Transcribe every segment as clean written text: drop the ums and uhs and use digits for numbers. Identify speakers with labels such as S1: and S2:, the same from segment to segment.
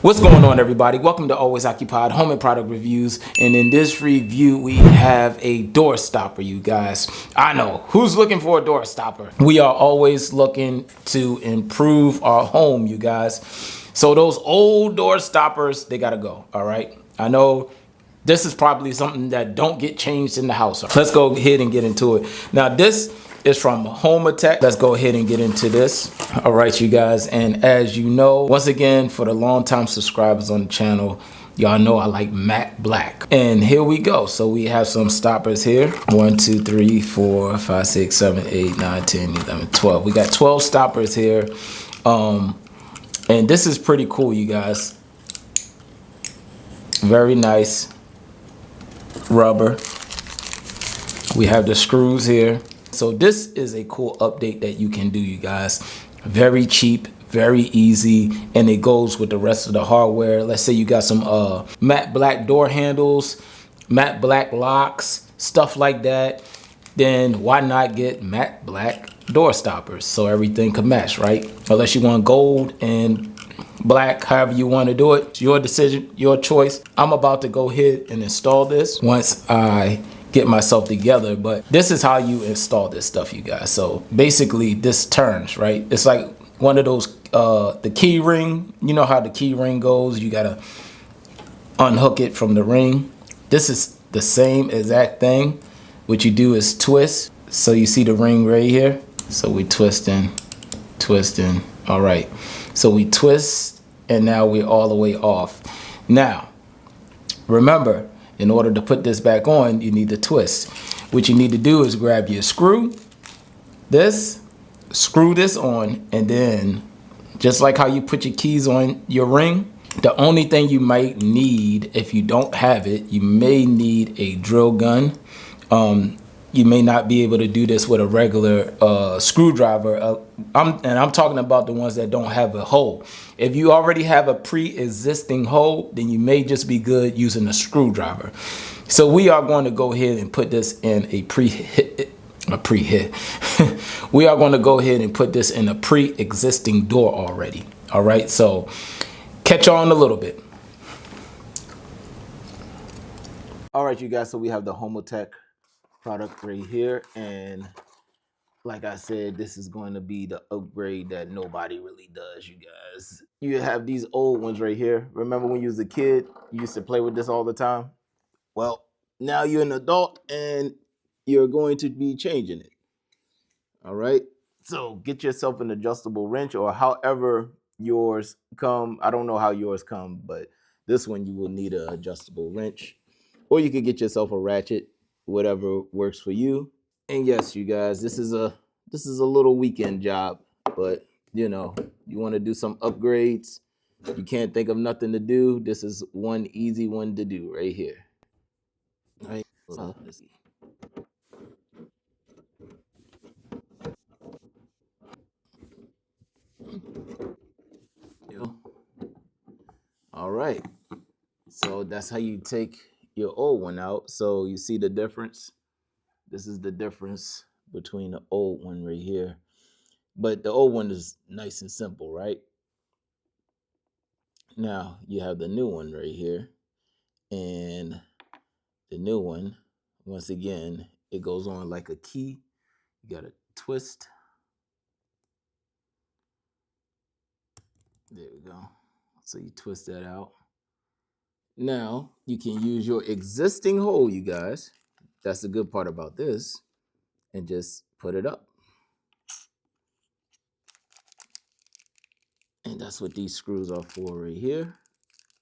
S1: What's going on, everybody? Welcome to Always Occupied Home and Product Reviews. And in this review, we have a door stopper, you guys. I know, who's looking for a door stopper? We are always looking to improve our home, you guys. So those old door stoppers, they gotta go, all right? I know this is probably something that don't get changed in the house. Let's go ahead and get into it. Now, this is from HOMOTEK. Let's go ahead and get into this. All right, you guys. And as you know, once again, for the long-time subscribers on the channel, y'all know I like matte black. And here we go. So we have some stoppers here. 1, 2, 3, 4, 5, 6, 7, 8, 9, 10, 11, 12. We got 12 stoppers here. And this is pretty cool, you guys. Very nice rubber. We have the screws here. So this is a cool update that you can do, you guys. Very cheap, very easy, and it goes with the rest of the hardware. Let's say you got some matte black door handles, matte black locks, stuff like that. Then why not get matte black door stoppers so everything can match, right? Unless you want gold and black, however you want to do it. It's your decision, your choice. I'm about to go ahead and install this once I get myself together, but this is how you install this stuff, you guys. So basically this turns, right? It's like one of those, the key ring, you know how the key ring goes, you gotta unhook it from the ring. This is the same exact thing. What you do is twist. So you see the ring right here. So we twisting. All right. So we twist and now we're all the way off. Now, remember, in order to put this back on, you need to twist. What you need to do is grab your screw, screw this on, and then just like how you put your keys on your ring, the only thing you might need, if you don't have it, you may need a drill gun. You may not be able to do this with a regular screwdriver. I'm talking about the ones that don't have a hole. If you already have a pre-existing hole, then you may just be good using a screwdriver. So we are going to go ahead and put this in a we are going to go ahead and put this in a pre-existing door already. All right, so catch on a little bit. All right, you guys, so we have the HOMOTEK product right here, and like I said, this is going to be the upgrade that nobody really does, you guys. You have these old ones right here. Remember when you was a kid, you used to play with this all the time? Well, now you're an adult and you're going to be changing it. All right. So get yourself an adjustable wrench, or however yours come. I don't know how yours come, but this one you will need an adjustable wrench, or you could get yourself a ratchet, whatever works for you. And yes, you guys, this is a little weekend job, but you know, you want to do some upgrades. You can't think of nothing to do. This is one easy one to do right here. All right. So let's see. All right. So that's how you take your old one out. So you see the difference? This is the difference between the old one right here. But the old one is nice and simple, right? Now you have the new one right here. And the new one, once again, it goes on like a key. You got to twist. There we go. So you twist that out. Now you can use your existing hole, you guys. That's the good part about this. And just put it up. And that's what these screws are for right here.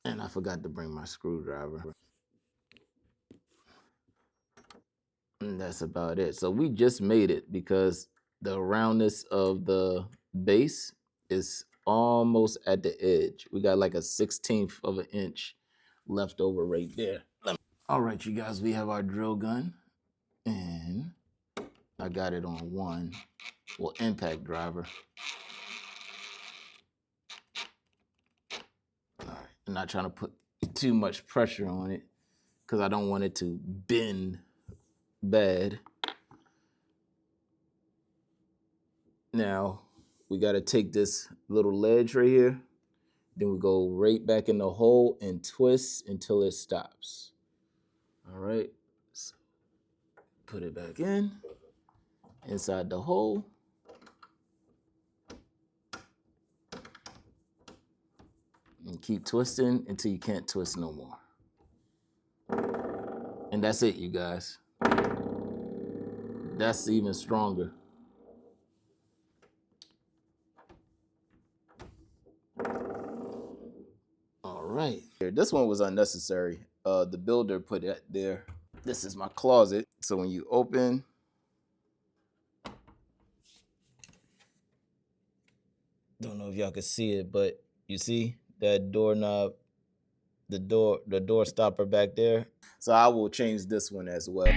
S1: And I forgot to bring my screwdriver. And that's about it. So we just made it because the roundness of the base is almost at the edge. We got like a 1/16 of an inch left over right there. All right, you guys, we have our drill gun. And I got it on one, well, impact driver. All right, I'm not trying to put too much pressure on it because I don't want it to bend bad. Now we got to take this little ledge right here. Then we go right back in the hole and twist until it stops. All right, so put it back in, inside the hole. And keep twisting until you can't twist no more. And that's it, you guys. That's even stronger. All right. This one was unnecessary. The builder put it there. This is my closet. So when you open, don't know if y'all can see it, but you see that doorknob, the door stopper back there. So I will change this one as well.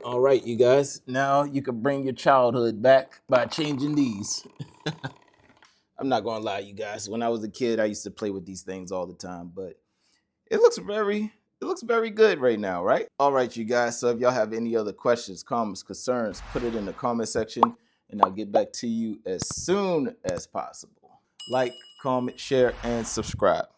S1: All right, you guys. Now you can bring your childhood back by changing these. I'm not gonna lie, you guys. When I was a kid, I used to play with these things all the time, but it looks very good right now, right? All right, you guys. So if y'all have any other questions, comments, concerns, put it in the comment section, and I'll get back to you as soon as possible. Like, comment, share, and subscribe.